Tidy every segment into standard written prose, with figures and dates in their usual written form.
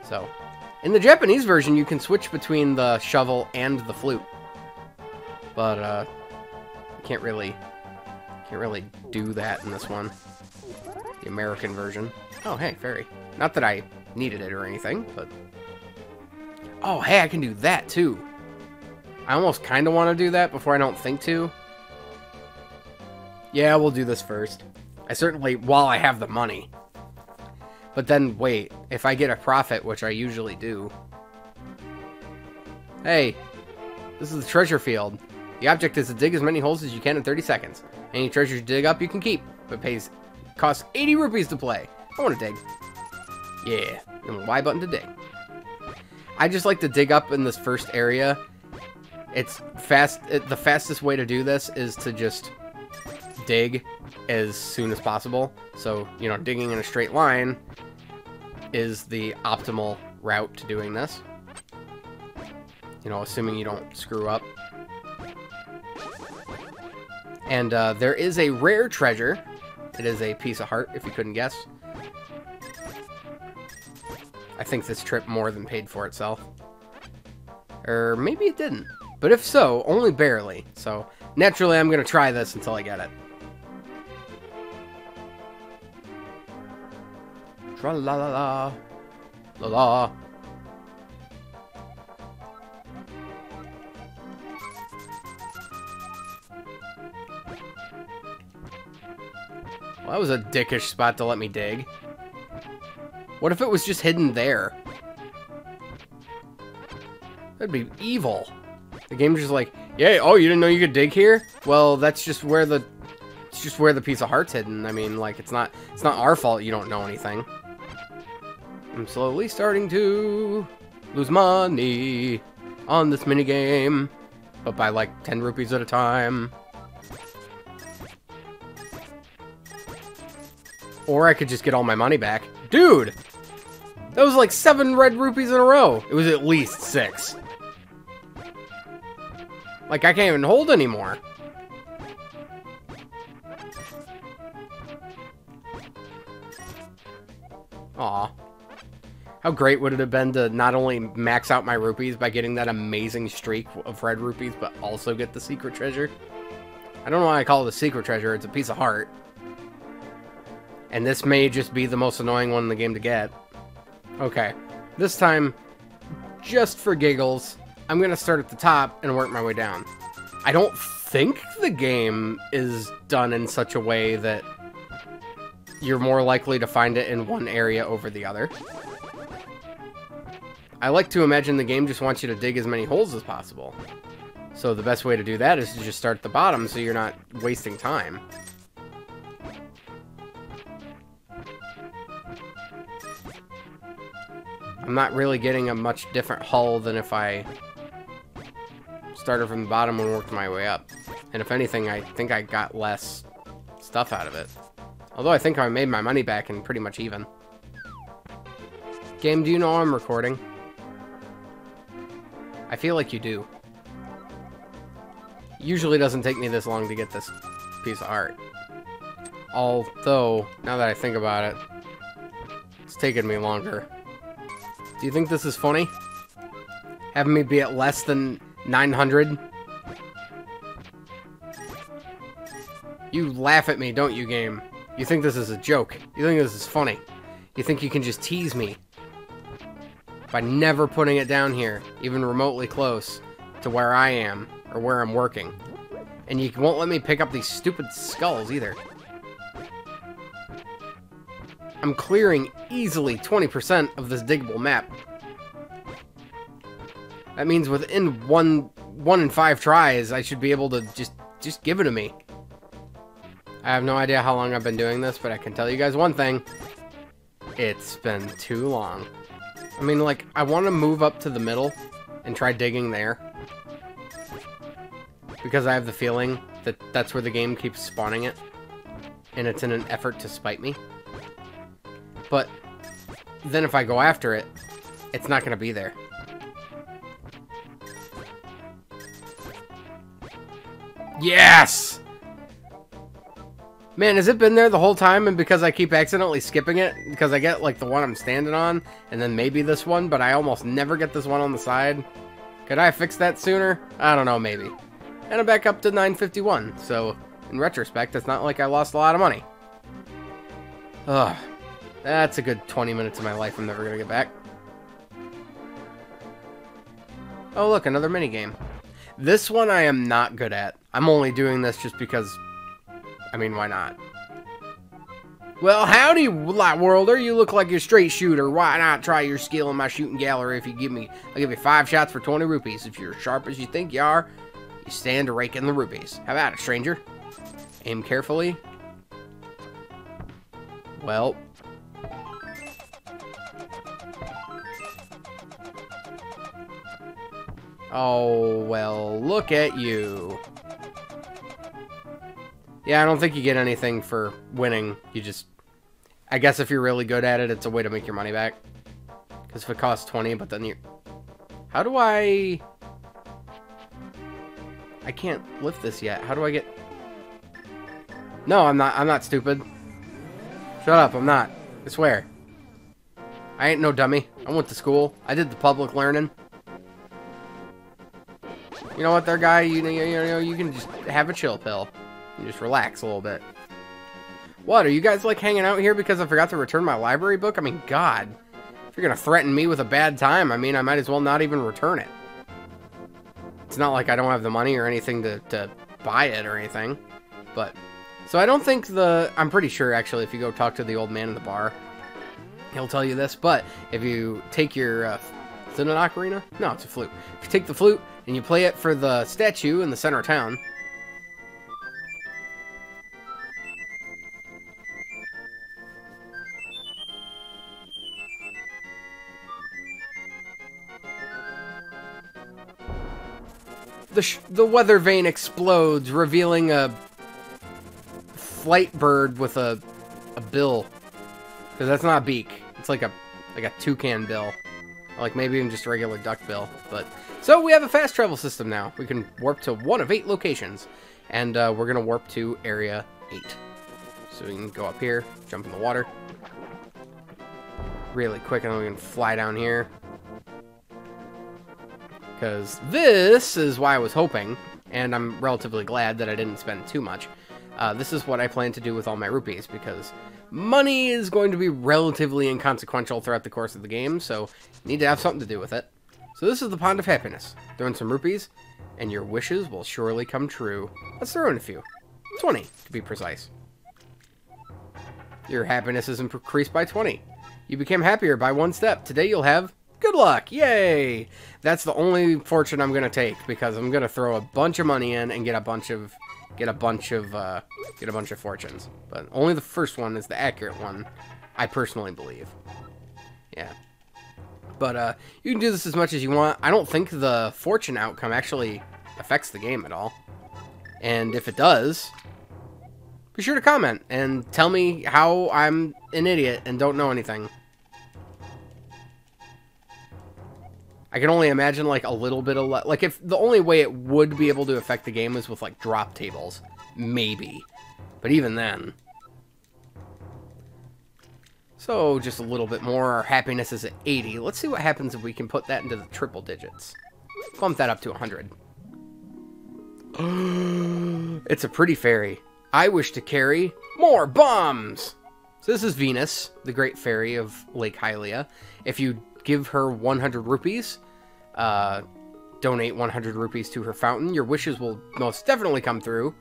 So, in the Japanese version, you can switch between the shovel and the flute. But, can't really do that in this one. The American version. Oh, hey, fairy. Not that I needed it or anything, but... Oh, hey, I can do that, too. I almost kind of want to do that before I don't think to. Yeah, we'll do this first. I certainly, while I have the money. But then, wait, if I get a profit, which I usually do... Hey, this is the treasure field. The object is to dig as many holes as you can in 30 seconds. Any treasures you dig up, you can keep, but costs 80 rupees to play. I want to dig. Yeah, and the Y button to dig. I just like to dig up in this first area. It's fast. The fastest way to do this is to just dig as soon as possible. So, you know, digging in a straight line is the optimal route to doing this. You know, assuming you don't screw up. And there is a rare treasure. It is a piece of heart, if you couldn't guess. I think this trip more than paid for itself. Or maybe it didn't. But if so, only barely. So, naturally, I'm going to try this until I get it. Tra-la-la-la. La-la. Well, that was a dickish spot to let me dig. What if it was just hidden there? That'd be evil. The game's just like, yeah, oh, you didn't know you could dig here? Well, that's just where the piece of heart's hidden. I mean, like, it's not our fault you don't know anything. I'm slowly starting to lose money on this minigame, but by like 10 rupees at a time. Or I could just get all my money back. Dude! That was like 7 red rupees in a row. It was at least 6. Like, I can't even hold anymore. Aw. How great would it have been to not only max out my rupees by getting that amazing streak of red rupees, but also get the secret treasure? I don't know why I call it a secret treasure. It's a piece of heart. And this may just be the most annoying one in the game to get. Okay. This time, just for giggles, I'm going to start at the top and work my way down. I don't think the game is done in such a way that you're more likely to find it in one area over the other. I like to imagine the game just wants you to dig as many holes as possible. So the best way to do that is to just start at the bottom so you're not wasting time. I'm not really getting a much different hull than if I started from the bottom and worked my way up. And if anything, I think I got less stuff out of it. Although I think I made my money back and pretty much even. Game, do you know I'm recording? I feel like you do. Usually doesn't take me this long to get this piece of art. Although, now that I think about it, it's taken me longer. Do you think this is funny? Having me be at less than 900? You laugh at me, don't you, game? You think this is a joke. You think this is funny. You think you can just tease me by never putting it down here, even remotely close to where I am, or where I'm working. And you won't let me pick up these stupid skulls, either. I'm clearing easily 20% of this diggable map. That means within one in 5 tries, I should be able to just give it to me. I have no idea how long I've been doing this, but I can tell you guys one thing. It's been too long. I mean, like, I want to move up to the middle and try digging there. Because I have the feeling that that's where the game keeps spawning it. And it's in an effort to spite me. But then if I go after it, it's not going to be there. Yes! Man, has it been there the whole time, and because I keep accidentally skipping it, because I get, like, the one I'm standing on, and then maybe this one, but I almost never get this one on the side? Could I have fixed that sooner? I don't know, maybe. And I'm back up to 951, so, in retrospect, it's not like I lost a lot of money. Ugh. That's a good 20 minutes of my life I'm never gonna get back. Oh, look, another minigame. This one I am not good at. I'm only doing this just because... I mean, why not? Well, howdy, Light Worlder. You look like you're a straight shooter. Why not try your skill in my shooting gallery if you give me... I'll give you 5 shots for 20 rupees. If you're as sharp as you think you are, you stand to rake in the rupees. How about it, stranger? Aim carefully. Well... Oh, well, look at you. Yeah, I don't think you get anything for winning. You just... I guess if you're really good at it, it's a way to make your money back. Because if it costs 20, but then you're... How do I... I can't lift this yet. How do I get... No, I'm not stupid. Shut up, I'm not. I swear. I ain't no dummy. I went to school. I did the public learning. You know what, there, guy? You know, you can just have a chill pill. You just relax a little bit. What, are you guys, like, hanging out here because I forgot to return my library book? I mean, God. If you're gonna threaten me with a bad time, I mean, I might as well not even return it. It's not like I don't have the money or anything to buy it or anything. But, so I don't think I'm pretty sure, actually, if you go talk to the old man in the bar, he'll tell you this, but if you take your, is it an ocarina? No, it's a flute. If you take the flute and you play it for the statue in the center of town, the weather vane explodes, revealing a flight bird with a bill. Because that's not a beak. It's like a toucan bill. Like maybe even just a regular duck bill. But so we have a fast travel system now. We can warp to 1 of 8 locations. And we're going to warp to Area 8. So we can go up here, jump in the water. Really quick, and then we can fly down here. Because this is why I was hoping, and I'm relatively glad that I didn't spend too much. This is what I plan to do with all my rupees, because money is going to be relatively inconsequential throughout the course of the game, so you need to have something to do with it. So this is the Pond of Happiness. Throw in some rupees, and your wishes will surely come true. Let's throw in a few. 20, to be precise. Your happiness is increased by 20. You became happier by 1 step. Today you'll have... good luck! Yay! That's the only fortune I'm gonna take, because I'm gonna throw a bunch of money in and get a bunch of fortunes. But only the first one is the accurate one, I personally believe. Yeah. But you can do this as much as you want. I don't think the fortune outcome actually affects the game at all. And if it does, be sure to comment and tell me how I'm an idiot and don't know anything. I can only imagine, like, a little bit of... like, if the only way it would be able to affect the game is with, like, drop tables. Maybe. But even then. So, just a little bit more. Our happiness is at 80. Let's see what happens if we can put that into the triple digits. Bump that up to 100. It's a pretty fairy. I wish to carry more bombs! So this is Venus, the great fairy of Lake Hylia. If you give her 100 rupees... donate 100 rupees to her fountain, your wishes will most definitely come true.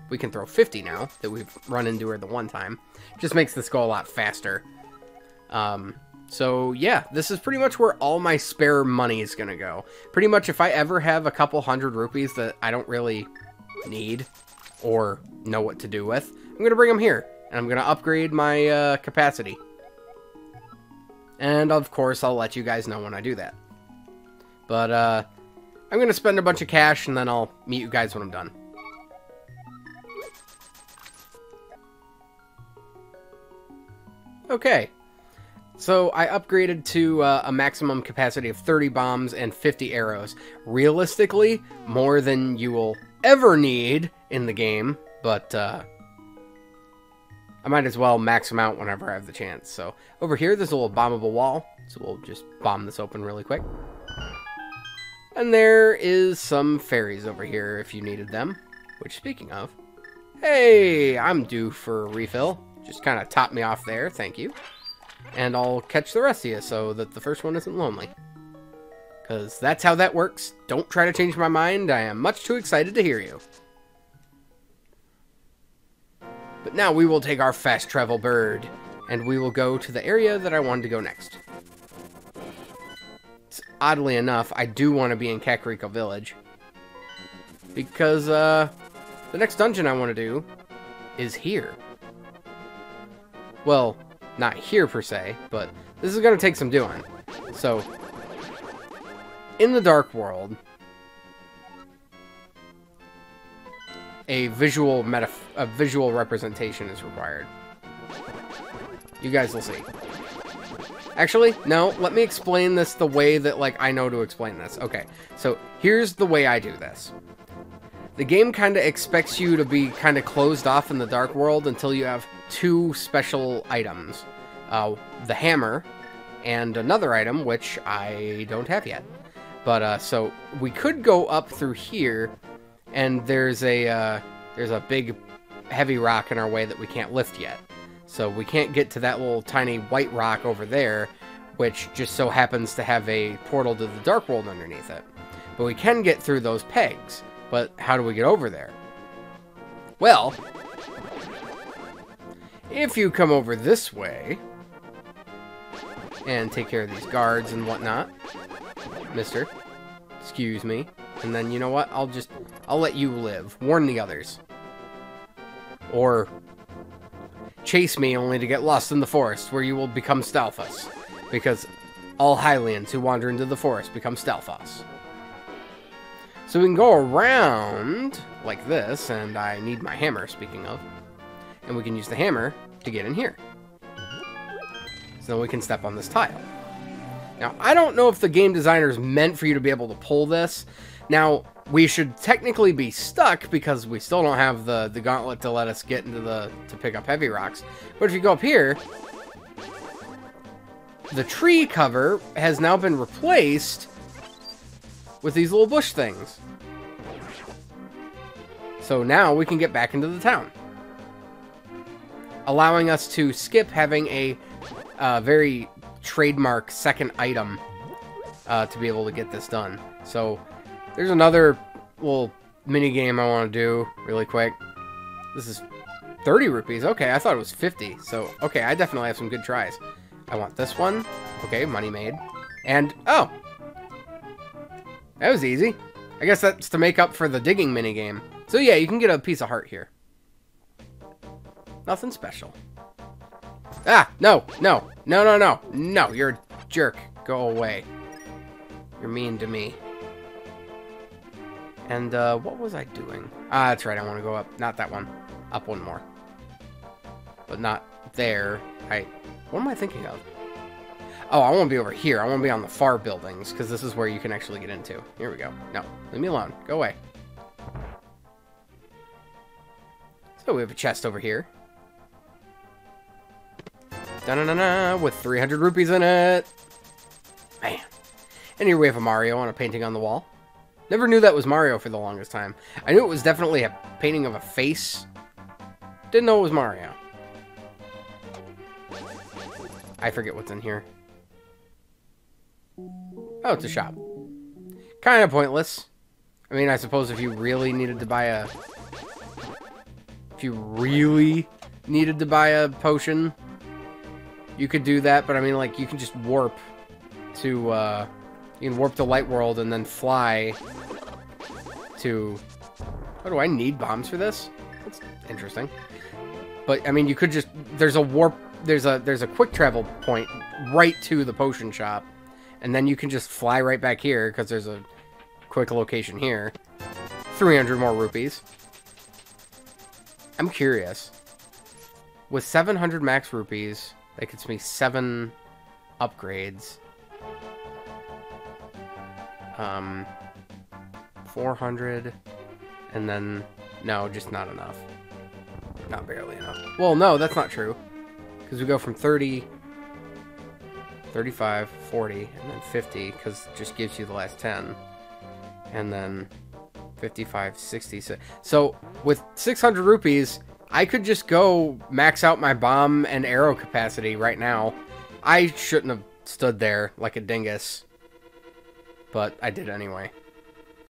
We can throw 50 now that we've run into her the one time. Just makes this go a lot faster. So yeah, this is pretty much where all my spare money is gonna go. Pretty much if I ever have a couple 100 rupees that I don't really need or know what to do with, I'm gonna bring them here and I'm gonna upgrade my capacity. And of course I'll let you guys know when I do that. But, I'm going to spend a bunch of cash, and then I'll meet you guys when I'm done. Okay. So, I upgraded to a maximum capacity of 30 bombs and 50 arrows. Realistically, more than you will ever need in the game. But, might as well max them out whenever I have the chance. So over here, there's a little bombable wall. So we'll just bomb this open really quick. And there is some fairies over here if you needed them. Which, speaking of, hey, I'm due for a refill. Just kind of top me off there, thank you. And I'll catch the rest of you so that the first one isn't lonely. Because that's how that works. Don't try to change my mind. I am much too excited to hear you. But now we will take our fast travel bird. And we will go to the area that I wanted to go next. Oddly enough, I do want to be in Kakariko Village. Because the next dungeon I want to do is here. Well, not here per se, but this is going to take some doing. So, in the Dark World, a visual representation is required. You guys will see. Actually, no, let me explain this the way that, like, I know to explain this. Okay, so here's the way I do this. The game kind of expects you to be kind of closed off in the Dark World until you have two special items. The hammer and another item, which I don't have yet. But, so we could go up through here, and there's a big heavy rock in our way that we can't lift yet. So we can't get to that little tiny white rock over there, which just so happens to have a portal to the Dark World underneath it. But we can get through those pegs. But how do we get over there? Well, if you come over this way and take care of these guards and whatnot, mister, excuse me, and then you know what? I'll let you live. Warn the others. Or chase me only to get lost in the forest where you will become Stalfos. Because all Hylians who wander into the forest become Stalfos. So we can go around like this, and I need my hammer, speaking of. And we can use the hammer to get in here. So then we can step on this tile. Now, I don't know if the game designers meant for you to be able to pull this. Now, we should technically be stuck because we still don't have the gauntlet to let us get into to pick up heavy rocks. But if you go up here, the tree cover has now been replaced with these little bush things. So now we can get back into the town, allowing us to skip having a very trademark second item to be able to get this done. So there's another little mini game I want to do really quick. This is 30 rupees. Okay, I thought it was 50. So, okay, I definitely have some good tries. I want this one. Okay, money made. And, oh! That was easy. I guess that's to make up for the digging minigame. So yeah, you can get a piece of heart here. Nothing special. Ah! No! No! No, no, no! No! You're a jerk. Go away. You're mean to me. And, what was I doing? Ah, that's right, I want to go up. Not that one. Up one more. But not there. What am I thinking of? Oh, I want to be over here. I want to be on the far buildings, because this is where you can actually get into. Here we go. No, leave me alone. Go away. So we have a chest over here. Da-na-na-na, with 300 rupees in it. Man. And here we have a Mario on a painting on the wall. Never knew that was Mario for the longest time. I knew it was definitely a painting of a face. Didn't know it was Mario. I forget what's in here. Oh, it's a shop. Kind of pointless. I mean, I suppose if you really needed to buy a... If you really needed to buy a potion, you could do that. But I mean, like, you can just warp to... you can warp to Light World and then fly to... Oh, do I need bombs for this? That's interesting. But, I mean, you could just... There's a warp... There's a quick travel point right to the potion shop. And then you can just fly right back here, because there's a quick location here. 300 more rupees. I'm curious. With 700 max rupees, that gets me 7 upgrades. 400, and then... No, just not enough. Not barely enough. Well, no, that's not true. Because we go from 30, 35, 40, and then 50, because it just gives you the last 10. And then 55, 60. So with 600 rupees, I could just go max out my bomb and arrow capacity right now. I shouldn't have stood there like a dingus, but I did anyway.